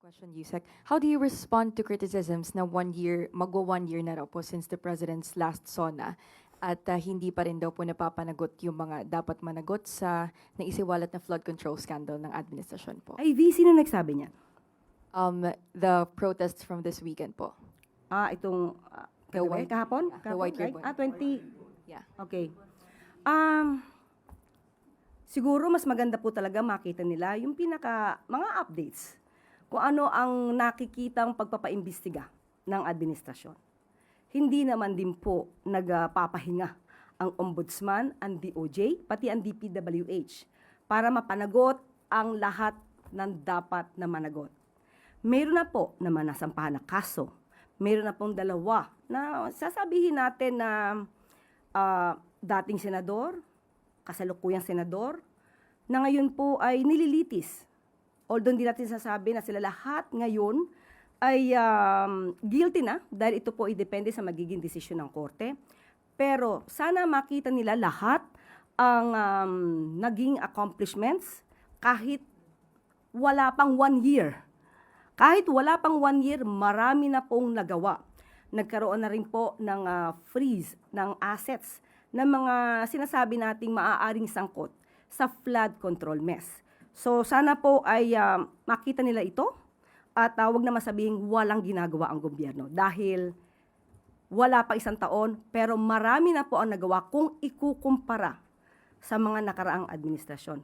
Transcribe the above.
question, Yusek. How do you respond to criticisms na magwa 1 year na raw po since the president's last SONA at hindi pa rin daw po napapanagot yung mga dapat managot sa naisiwalat na flood control scandal ng administrasyon po? Ivy, sino nagsabi niyan? The protests from this weekend po. Itong The white- kahapon? yeah, the white right? ribbon. 20. Yeah. Okay. Siguro mas maganda po talaga makita nila yung mga updates kung ano ang nakikitang pagpapaimbestiga ng administrasyon. Hindi naman din po nagpapahinga ang Ombudsman, ang DOJ, pati ang DPWH para mapanagot ang lahat ng dapat na managot. Meron na po na nasampahan na kaso. Meron na pong 2 na sasabihin natin na dating senador, kasalukuyang senador, na ngayon po ay nililitis. Although hindi natin sasabi na sila lahat ngayon ay guilty na dahil ito po ay depende sa magiging desisyon ng korte. Pero sana makita nila lahat ang naging accomplishments kahit wala pang 1 year. Kahit wala pang 1 year, marami na pong nagawa. Nagkaroon na rin po ng freeze ng assets ng mga sinasabi nating maaaring sangkot sa flood control mess. So sana po ay makita nila ito at wag na masabihing walang ginagawa ang gobyerno dahil wala pa 1 taon pero marami na po ang nagawa kung ikukumpara sa mga nakaraang administrasyon.